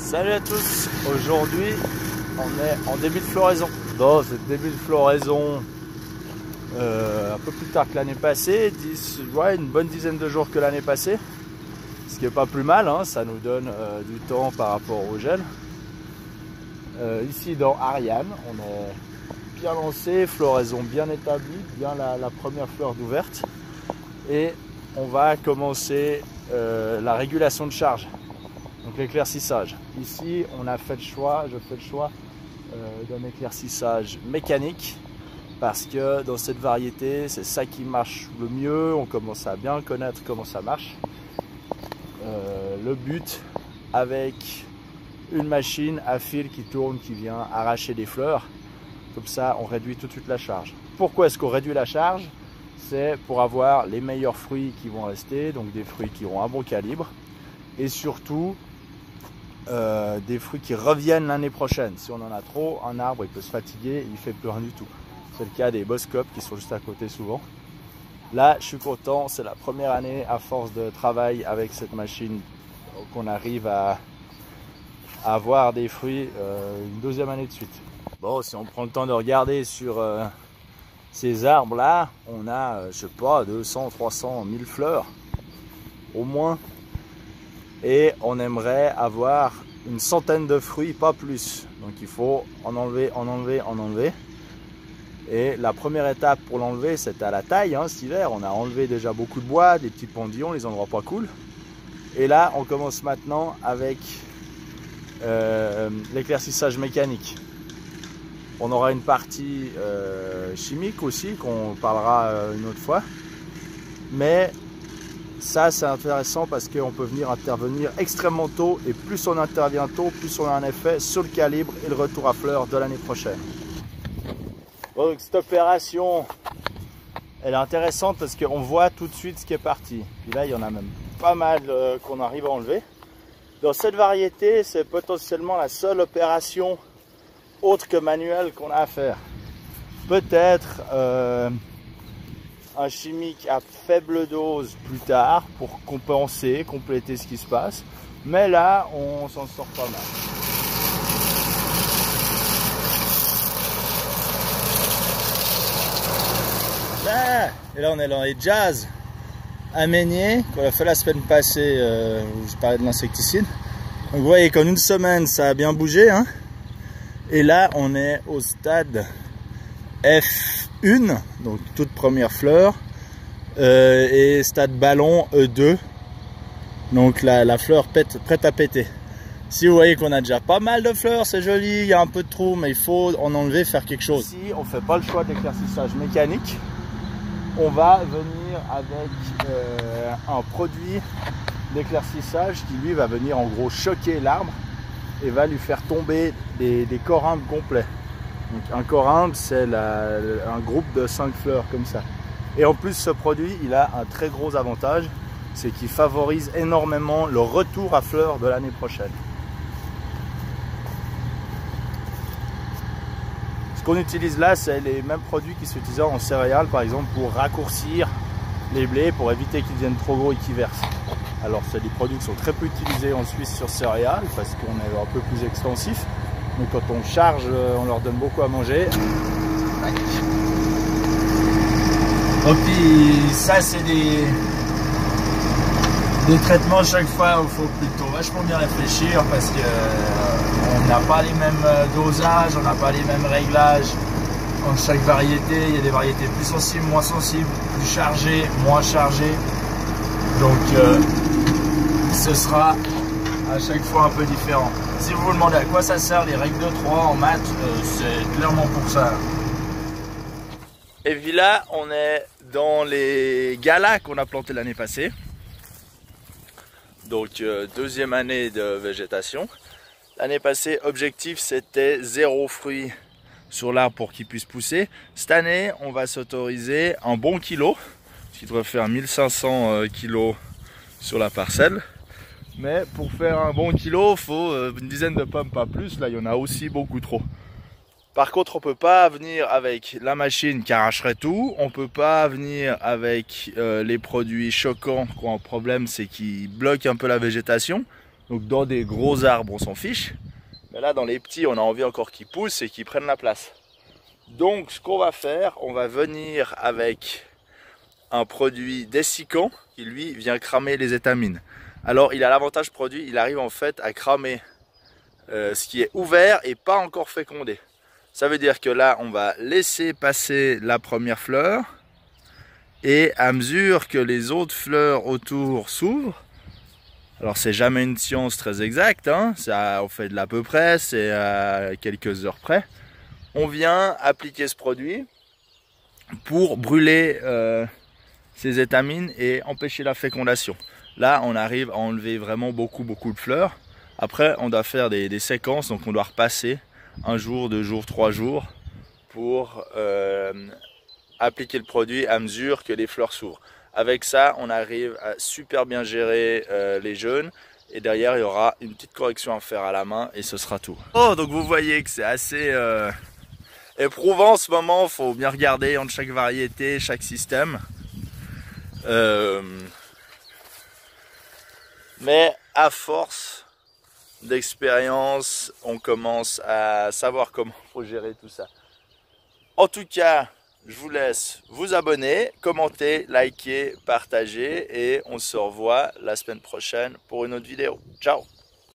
Salut à tous, aujourd'hui on est en début de floraison. Dans ce début de floraison, un peu plus tard que l'année passée, une bonne dizaine de jours que l'année passée. Ce qui n'est pas plus mal, hein, ça nous donne du temps par rapport au gel. Ici dans Ariane, on est bien lancé, floraison bien établie, bien la première fleur d'ouverte. Et on va commencer la régulation de charge. Donc l'éclaircissage. Ici, on a fait le choix, je fais le choix d'un éclaircissage mécanique parce que dans cette variété, c'est ça qui marche le mieux. On commence à bien connaître comment ça marche. Le but avec une machine à fil qui tourne, qui vient arracher des fleurs. Comme ça, on réduit tout de suite la charge. Pourquoi est-ce qu'on réduit la charge? C'est pour avoir les meilleurs fruits qui vont rester, donc des fruits qui ont un bon calibre. Et surtout, des fruits qui reviennent l'année prochaine. Si on en a trop, un arbre il peut se fatiguer, il ne fait plus rien du tout. C'est le cas des Boskop qui sont juste à côté souvent. Là, je suis content, c'est la première année à force de travail avec cette machine qu'on arrive à avoir des fruits une deuxième année de suite. Bon, si on prend le temps de regarder sur ces arbres là, on a, je sais pas, 200, 300, 1000 fleurs au moins. Et on aimerait avoir une centaine de fruits, pas plus. Donc il faut en enlever, en enlever, en enlever. Et la première étape pour l'enlever, c'était à la taille, hein, cet hiver. On a enlevé déjà beaucoup de bois, des petits pendillons, les endroits pas cool. Et là, on commence maintenant avec l'éclaircissage mécanique. On aura une partie chimique aussi, qu'on parlera une autre fois. Mais ça, c'est intéressant parce qu'on peut venir intervenir extrêmement tôt. Et plus on intervient tôt, plus on a un effet sur le calibre et le retour à fleurs de l'année prochaine. Donc cette opération, elle est intéressante parce qu'on voit tout de suite ce qui est parti. Puis là, il y en a même pas mal qu'on arrive à enlever. Dans cette variété, c'est potentiellement la seule opération autre que manuelle qu'on a à faire. Peut-être un chimique à faible dose plus tard pour compenser, compléter ce qui se passe. Mais là, on s'en sort pas mal. Et là, on est dans les jazz améniers qu'on a fait la semaine passée où je parlais de l'insecticide. Donc vous voyez qu'en une semaine, ça a bien bougé, hein. Et là, on est au stade F1, donc toute première fleur, et stade ballon E2, donc la fleur prête à péter. Si vous voyez qu'on a déjà pas mal de fleurs, c'est joli, il y a un peu de trous, mais il faut en enlever, faire quelque chose. Si on ne fait pas le choix d'éclaircissage mécanique, on va venir avec un produit d'éclaircissage qui lui va venir en gros choquer l'arbre et va lui faire tomber des corymbes complets. Donc un corymbe, c'est un groupe de 5 fleurs comme ça. Et en plus, ce produit, il a un très gros avantage, c'est qu'il favorise énormément le retour à fleurs de l'année prochaine. Ce qu'on utilise là, c'est les mêmes produits qui s'utilisent en céréales, par exemple, pour raccourcir les blés, pour éviter qu'ils deviennent trop gros et qu'ils versent. Alors, c'est des produits qui sont très peu utilisés en Suisse sur céréales, parce qu'on est un peu plus extensif. Mais quand on charge, on leur donne beaucoup à manger. Et puis ça, c'est des traitements chaque fois où il faut plutôt vachement bien réfléchir parce qu'on n'a pas les mêmes dosages, on n'a pas les mêmes réglages en chaque variété. Il y a des variétés plus sensibles, moins sensibles, plus chargées, moins chargées. Donc ce sera à chaque fois un peu différent. Si vous vous demandez à quoi ça sert les règles de 3 en maths, c'est clairement pour ça. Et puis là, on est dans les galas qu'on a plantés l'année passée. Donc deuxième année de végétation. L'année passée, objectif c'était 0 fruit sur l'arbre pour qu'il puisse pousser. Cette année, on va s'autoriser un bon kilo, ce qui devrait faire 1500 kilos sur la parcelle. Mais pour faire un bon kilo, il faut une dizaine de pommes, pas plus. Là, il y en a aussi beaucoup trop. Par contre, on ne peut pas venir avec la machine qui arracherait tout. On ne peut pas venir avec les produits choquants qui ont un problème, c'est qu'ils bloquent un peu la végétation. Donc dans des gros arbres, on s'en fiche. Mais là, dans les petits, on a envie encore qu'ils poussent et qu'ils prennent la place. Donc ce qu'on va faire, on va venir avec un produit dessicant qui lui vient cramer les étamines. Alors il a l'avantage produit, il arrive en fait à cramer ce qui est ouvert et pas encore fécondé. Ça veut dire que là on va laisser passer la première fleur et à mesure que les autres fleurs autour s'ouvrent, alors c'est jamais une science très exacte, hein, ça, on fait de l'à peu près, c'est à quelques heures près, on vient appliquer ce produit pour brûler ces étamines et empêcher la fécondation. Là on arrive à enlever vraiment beaucoup de fleurs. Après on doit faire des séquences, donc on doit repasser 1 jour, 2 jours, 3 jours pour appliquer le produit à mesure que les fleurs s'ouvrent. Avec ça on arrive à super bien gérer les jeunes et derrière il y aura une petite correction à faire à la main et ce sera tout. Oh, donc vous voyez que c'est assez éprouvant en ce moment, il faut bien regarder entre chaque variété, chaque système. Mais à force d'expérience, on commence à savoir comment il faut gérer tout ça. En tout cas, je vous laisse vous abonner, commenter, liker, partager et on se revoit la semaine prochaine pour une autre vidéo. Ciao!